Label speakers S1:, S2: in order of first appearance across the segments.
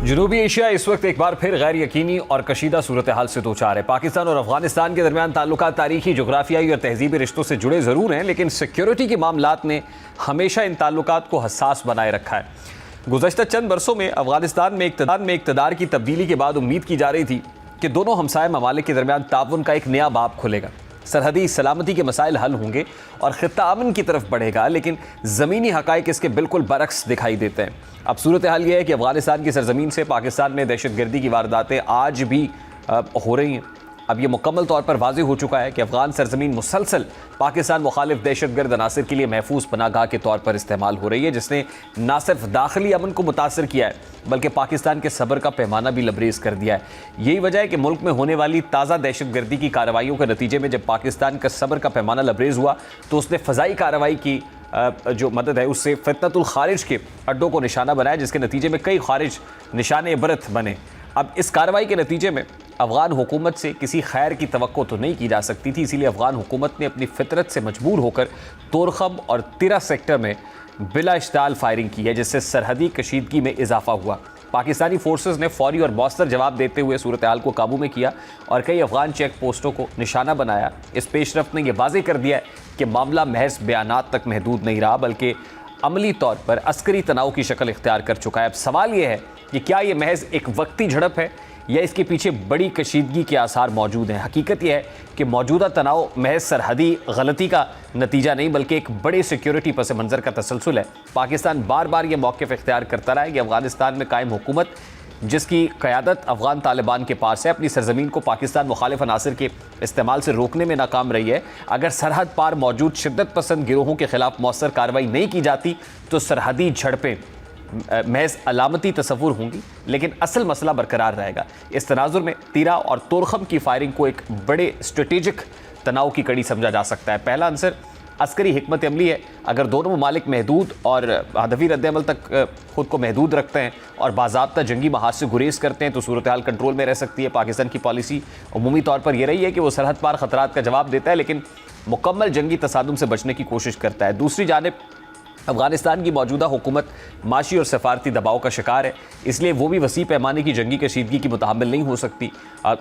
S1: जनूबी एशिया इस वक्त एक बार फिर गैर यकीनी और कशीदा सूरत हाल से दो चार है। पाकिस्तान और अफगानिस्तान के दरमियान ताल्लुकात तारीखी, जोग्राफियाई और तहजीबी रिश्तों से जुड़े ज़रूर हैं, लेकिन सिक्योरिटी के मामलात ने हमेशा इन ताल्लुकात को हसास बनाए रखा है। गुज़श्ता चंद बरसों में अफगानिस्तान में इक़्तिदार की तब्दीली के बाद उम्मीद की जा रही थी कि दोनों हमसाय ममालिक के दरमियान ताउन का एक नया बाब खुलेगा, सरहदी सलामती के मसाइल हल होंगे और खित्ता अमन की तरफ बढ़ेगा। लेकिन ज़मीनी हक़ाइक़ इसके बिल्कुल बरक्स दिखाई देते हैं। अब सूरत हाल यह है कि अफगानिस्तान की सरजमीन से पाकिस्तान में दहशतगर्दी की वारदातें आज भी हो रही हैं। अब यह मुकम्मल तौर पर वाज़ेह हो चुका है कि अफगान सरजमीन मुसलसल पाकिस्तान मुखालिफ दहशतगर्द अनासर के लिए महफूज पनागाह के तौर पर इस्तेमाल हो रही है, जिसने न सिर्फ दाखिली अमन को मुतासर किया है बल्कि पाकिस्तान के सब्र का पैमाना भी लबरेज कर दिया है। यही वजह है कि मुल्क में होने वाली ताज़ा दहशतगर्दी की कार्रवाइयों के नतीजे में जब पाकिस्तान का सब्र का पैमाना लबरेज हुआ तो उसने फ़ज़ाई कार्रवाई की जो मदद है उससे फितनतुल खारिज के अड्डों को निशाना बनाया, जिसके नतीजे में कई खारिज निशान इबरत बने। अब इस कार्रवाई के नतीजे में अफ़गान हुकूमत से किसी खैर की तवक्को तो नहीं की जा सकती थी, इसीलिए अफ़गान हुकूमत ने अपनी फितरत से मजबूर होकर तोरखम और तिरा सेक्टर में बिला इश्ताल फायरिंग की है, जिससे सरहदी कशीदगी में इजाफा हुआ। पाकिस्तानी फोर्सेस ने फौरी और मौसर जवाब देते हुए सूरत हाल को काबू में किया और कई अफ़गान चेक पोस्टों को निशाना बनाया। इस पेशरफ्त ने यह वाज़ेह कर दिया है कि मामला महज बयानात तक महदूद नहीं रहा बल्कि अमली तौर पर अस्करी तनाव की शक्ल इख्तियार कर चुका है। अब सवाल यह है कि क्या ये महज एक वक्ती झड़प है या इसके पीछे बड़ी कशीदगी के आसार मौजूद हैं। हकीकत यह है कि मौजूदा तनाव महज सरहदी गलती का नतीजा नहीं बल्कि एक बड़े सिक्योरिटी पस मंज़र का तसलसल है। पाकिस्तान बार बार यह मौक़िफ़ इख्तियार करता रहा है कि अफ़गानिस्तान में कायम हुकूमत, जिसकी क़यादत अफ़गान तालिबान के पास है, अपनी सरज़मीन को पाकिस्तान मुखालिफ अनासर के इस्तेमाल से रोकने में नाकाम रही है। अगर सरहद पार मौजूद शिद्दत पसंद गिरोहों के ख़िलाफ़ मौसर कार्रवाई नहीं की जाती तो सरहदी झड़पें महज अलामती तस्वुर होंगी, लेकिन असल मसला बरकरार रहेगा। इस तनाजुर में तीरा और तोरखम की फायरिंग को एक बड़े स्ट्रेटेजिक तनाव की कड़ी समझा जा सकता है। पहला अंसर अस्करी हिकमत अमली है। अगर दोनों ममालिक महदूद और हदफी रद्दअमल तक ख़ुद को महदूद रखते हैं और बाज़ाब्ता जंगी महाज से गुरेज करते हैं तो सूरत हाल कंट्रोल में रह सकती है। पाकिस्तान की पॉलिसी अमूमी तौर पर यह रही है कि वो सरहद पार ख़तरात का जवाब देता है लेकिन मुकम्मल जंगी तसादुम से बचने की कोशिश करता है। दूसरी जानिब अफ़गानिस्तान की मौजूदा हुकूमत माशी और सफारती दबाव का शिकार है, इसलिए वो भी वसी पैमाने की जंगी कशीदगी की मुताहम्मिल नहीं हो सकती।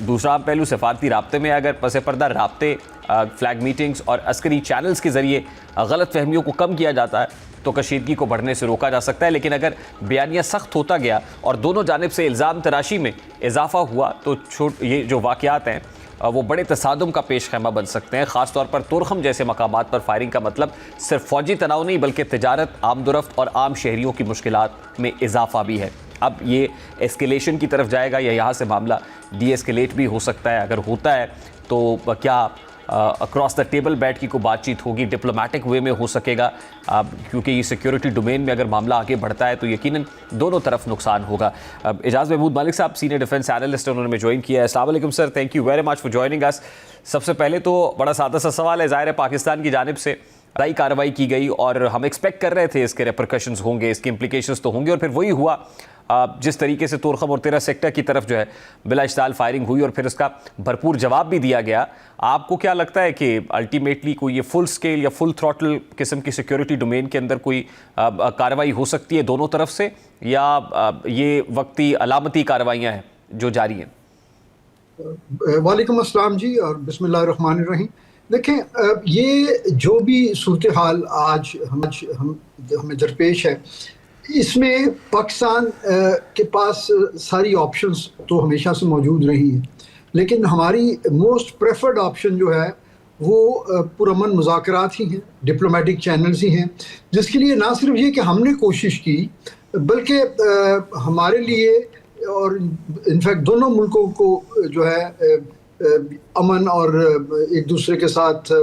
S1: दूसरा पहलू सफारती राब्ते में अगर पस पर्दा राब्ते, फ्लैग मीटिंग्स और अस्करी चैनल्स के ज़रिए गलत फहमियों को कम किया जाता है तो कशीदगी को बढ़ने से रोका जा सकता है। लेकिन अगर बयानिया सख्त होता गया और दोनों जानिब से इल्ज़ाम तराशी में इजाफा हुआ तो ये जो वाक़यात हैं वो बड़े तसादुम का पेश खैमा बन सकते हैं। ख़ास तौर पर तोरखम जैसे मकामात पर फायरिंग का मतलब सिर्फ फ़ौजी तनाव नहीं बल्कि तिजारत, आमदोरफ्त और आम शहरियों की मुश्किलात में इजाफा भी है। अब ये एस्केलेशन की तरफ जाएगा या यहाँ से मामला डी एस्केलेट भी हो सकता है। अगर होता है तो क्या अक्रॉस द टेबल बैठ की कोई बातचीत होगी, डिप्लोमेटिक वे में हो सकेगा, क्योंकि ये सिक्योरिटी डोमेन में अगर मामला आगे बढ़ता है तो यकीनन दोनों तरफ नुकसान होगा। एजाज़ महमूद मलिक साहब सीनियर डिफेंस एनालिस्ट हैं, उन्होंने ज्वाइन किया है। अस्सलाम वालेकुम sir, thank you very much for joining us. सबसे पहले तो बड़ा सादा सा सवाल है, ज़ाहिर है पाकिस्तान की जानिब से बड़ी कार्रवाई की गई और हम एक्सपेक्ट कर रहे थे इसके रेपरकशंस होंगे, इसके इम्प्लीकेशंस तो होंगे और फिर वही हुआ जिस तरीके से तोरखम और तिरा सेक्टर की तरफ जो है बिला इश्ताल फायरिंग हुई और फिर उसका भरपूर जवाब भी दिया गया। आपको क्या लगता है कि अल्टीमेटली कोई ये फुल स्केल या फुल थ्रॉटल किस्म की सिक्योरिटी डोमेन के अंदर कोई कार्रवाई हो सकती है दोनों तरफ से, या ये वक्ती अलामती कार्रवाइयाँ हैं जो जारी हैं?
S2: वालेकुम अस्सलाम जी और बिस्मिल्लाहिर्रहमानिर्रहीम। देखें, ये जो भी सूरत हाल आज हमें दरपेश है, इसमें पाकिस्तान के पास सारी ऑप्शंस तो हमेशा से मौजूद रही हैं, लेकिन हमारी मोस्ट प्रेफर्ड ऑप्शन जो है वो पुरअमन मुज़ाकरात ही हैं, डिप्लोमेटिक चैनल्स ही हैं, जिसके लिए ना सिर्फ ये कि हमने कोशिश की बल्कि हमारे लिए और इनफैक्ट दोनों मुल्कों को जो है अमन और एक दूसरे के साथ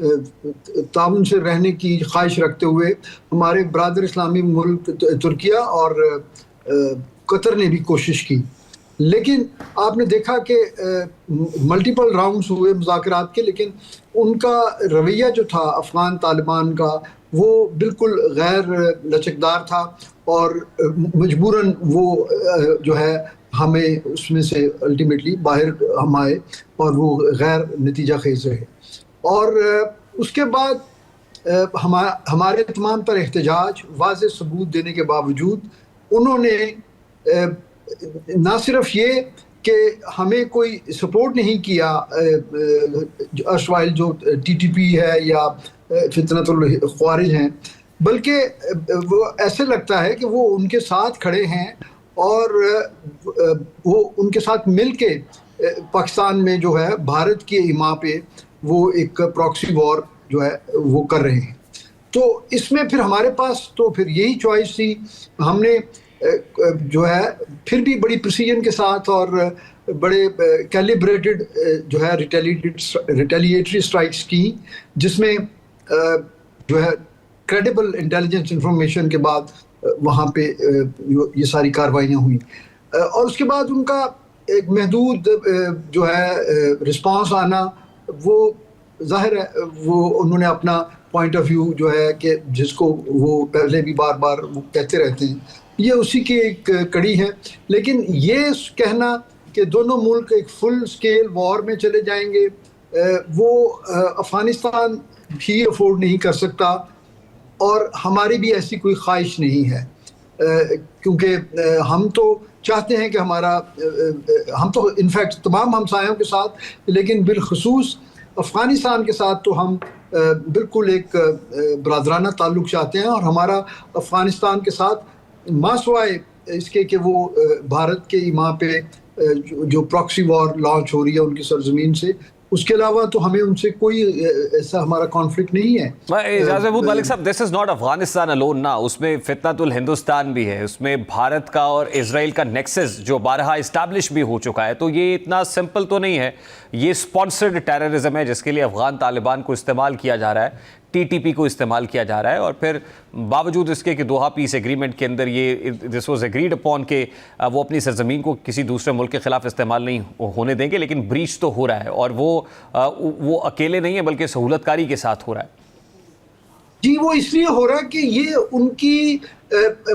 S2: ताउन से रहने की ख्वाहिश रखते हुए हमारे बरादर इस्लामी मुल्क तुर्किया और कतर ने भी कोशिश की। लेकिन आपने देखा कि मल्टीपल राउंड्स हुए मुज़ाकरात के, लेकिन उनका रवैया जो था अफ़गान तालिबान का वो बिल्कुल गैर लचकदार था और मजबूरन वो जो है हमें उसमें से अल्टीमेटली बाहर हम आए और वो गैर नतीजा खेज रहे। और उसके बाद हमारे तमाम तर एहतजाज वाज़ेह सबूत देने के बावजूद उन्होंने ना सिर्फ ये कि हमें कोई सपोर्ट नहीं किया अर्शवाइल जो टीटीपी है या फितनतुल ख्वारिज हैं, बल्कि वो ऐसे लगता है कि वो उनके साथ खड़े हैं और वो उनके साथ मिलके पाकिस्तान में जो है भारत की इमा पे वो एक प्रॉक्सी वॉर जो है वो कर रहे हैं। तो इसमें फिर हमारे पास तो फिर यही चॉइस थी। हमने जो है फिर भी बड़ी प्रिसीजन के साथ और बड़े कैलिब्रेटेड जो है रिटेलिएटरी स्ट्राइक्स की, जिसमें जो है क्रेडिबल इंटेलिजेंस इंफॉर्मेशन के बाद वहाँ पे ये सारी कार्रवाइयाँ हुई और उसके बाद उनका एक महदूद जो है रिस्पांस आना, वो जाहिर है वो उन्होंने अपना पॉइंट ऑफ व्यू जो है कि जिसको वो पहले भी बार बार वो कहते रहते हैं, ये उसी की एक कड़ी है। लेकिन ये कहना कि दोनों मुल्क एक फुल स्केल वॉर में चले जाएंगे, वो अफ़गानिस्तान भी अफोर्ड नहीं कर सकता और हमारी भी ऐसी कोई ख्वाहिश नहीं है, क्योंकि हम तो चाहते हैं कि हमारा हम तो इनफैक्ट तमाम हमसायों के साथ, लेकिन बिलखसूस अफ़गानिस्तान के साथ तो हम बिल्कुल एक बरादराना ताल्लुक़ चाहते हैं और हमारा अफ़गानिस्तान के साथ मासवाए इसके कि वो भारत के इमा पे जो प्रॉक्सी वॉर लॉन्च हो रही है उनकी सरजमीन से, उसके अलावा तो हमें उनसे कोई ऐसा हमारा कॉन्फ्लिक्ट नहीं है।
S1: इजाज़त मलिक साहब, this is not Afghanistan alone ना, उसमें फितनतुल हिंदुस्तान भी है, उसमें भारत का और इजराइल का नेक्सस जो बारहा इस्टेब्लिश भी हो चुका है, तो ये इतना सिंपल तो नहीं है। ये स्पॉन्सर्ड टेररिज्म है जिसके लिए अफगान तालिबान को इस्तेमाल किया जा रहा है, टीटीपी को इस्तेमाल किया जा रहा है और फिर बावजूद इसके कि दोहा पीस एग्रीमेंट के अंदर ये दिस वाज एग्रीड अपॉन के वो अपनी सरजमीन को किसी दूसरे मुल्क के खिलाफ इस्तेमाल नहीं होने देंगे, लेकिन ब्रीच तो हो रहा है और वो अकेले नहीं है बल्कि सहूलतकारी के साथ हो रहा है।
S2: जी, वो इसलिए हो रहा है कि ये उनकी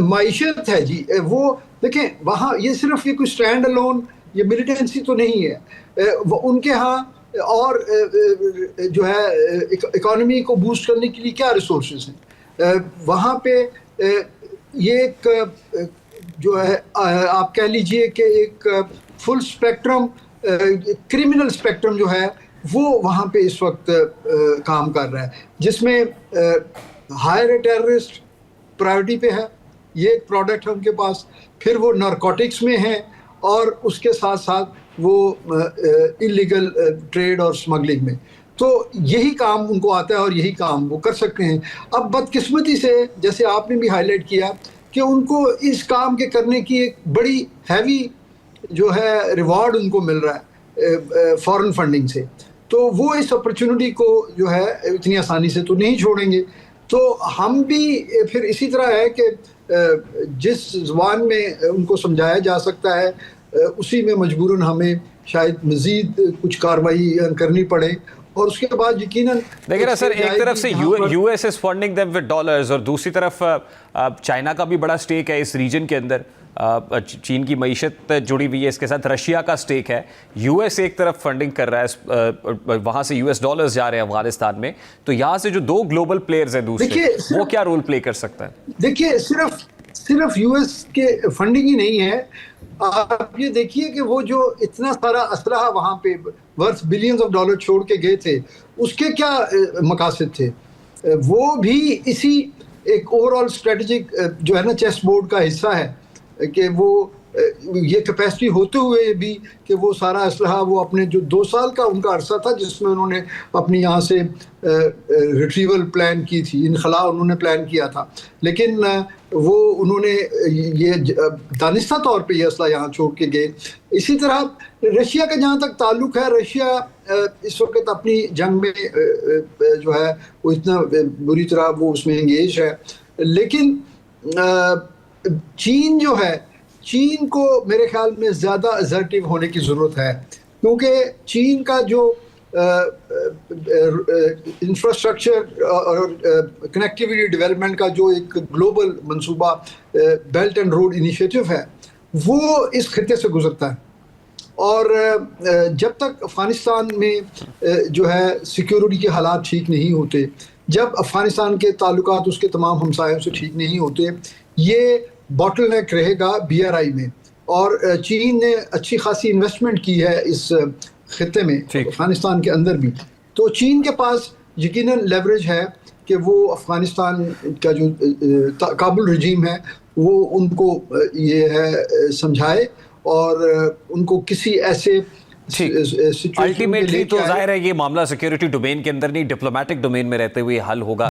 S2: माइशत है जी। वो देखें वहाँ ये सिर्फ ये कोई स्टैंड अलोन ये मिलिटेंसी तो नहीं है, वो उनके यहाँ और जो है इकोनॉमी को बूस्ट करने के लिए क्या रिसोर्सेज हैं वहाँ पे। ये एक जो है आप कह लीजिए कि एक फुल स्पेक्ट्रम क्रिमिनल स्पेक्ट्रम जो है वो वहाँ पे इस वक्त काम कर रहा है, जिसमें हायर टेररिस्ट प्रायोरिटी पे है, ये एक प्रोडक्ट है उनके पास, फिर वो नारकोटिक्स में है और उसके साथ साथ वो इलीगल ट्रेड और स्मगलिंग में। तो यही काम उनको आता है और यही काम वो कर सकते हैं। अब बदकिस्मती से जैसे आपने भी हाईलाइट किया कि उनको इस काम के करने की एक बड़ी हैवी जो है रिवॉर्ड उनको मिल रहा है फॉरेन फंडिंग से, तो वो इस अपॉर्चुनिटी को जो है इतनी आसानी से तो नहीं छोड़ेंगे। तो हम भी फिर इसी तरह है कि जिस ज़ुबान में उनको समझाया जा सकता है उसी में मजबूरन हमें शायद मज़ीद कुछ कार्रवाई करनी पड़े और उसके बाद यकीनन
S1: देखिए ना सर, एक तरफ से US is funding them with dollars और दूसरी तरफ चाइना का भी बड़ा स्टेक है इस रीजन के अंदर, चीन की मईशत जुड़ी हुई है इसके साथ, रशिया का स्टेक है, यूएस एक तरफ फंडिंग कर रहा है, वहाँ से यूएस डॉलर्स जा रहे हैं अफगानिस्तान में, तो यहाँ से जो दो ग्लोबल प्लेयर्स हैं दूसरे, वो क्या रोल प्ले कर सकता है?
S2: देखिए सिर्फ यूएस के फंडिंग ही नहीं है, आप ये देखिए कि वो जो इतना सारा असलहा वहाँ पे वर्थ बिलियंस ऑफ डॉलर छोड़ के गए थे, उसके क्या मकासद थे? वो भी इसी एक ओवरऑल स्ट्रेटेजिक जो है ना चेस बोर्ड का हिस्सा है कि वो ये कैपेसिटी होते हुए भी कि वो सारा असलहा वो अपने जो 2 साल का उनका अरसा था जिसमें उन्होंने अपनी यहाँ से रिट्रीवल प्लान की थी, इनखला उन्होंने प्लान किया था, लेकिन वो उन्होंने ये दानिस्ता तौर पे ये असला यहाँ छोड़ के गए। इसी तरह रशिया का जहाँ तक ताल्लुक़ है, रशिया इस वक्त अपनी जंग में जो है वो इतना बुरी तरह वो उसमें इंगेज है, लेकिन चीन जो है, चीन को मेरे ख्याल में ज़्यादा असर्टिव होने की ज़रूरत है, क्योंकि चीन का जो इंफ्रास्ट्रक्चर और कनेक्टिविटी डेवलपमेंट का जो एक ग्लोबल मंसूबा बेल्ट एंड रोड इनिशिएटिव है, वो इस खित्ते से गुजरता है और जब तक अफ़गानिस्तान में जो है सिक्योरिटी के हालात ठीक नहीं होते, जब अफ़गानिस्तान के ताल्लुकात उसके तमाम हमसायों से ठीक नहीं होते, ये बॉटलनेक रहेगा BRI में। और चीन ने अच्छी खासी इन्वेस्टमेंट की है इस खित्ते में, अफगानिस्तान के अंदर भी। तो चीन के पास यकीनन लेवरेज है कि वो अफगानिस्तान का जो काबुल रजीम है वो उनको ये है समझाए और उनको किसी ऐसे
S1: अल्टीमेटली तो जाहिर है ये मामला सिक्योरिटी डोमेन के अंदर नहीं, डिप्लोमेटिक डोमेन में रहते हुए हल होगा।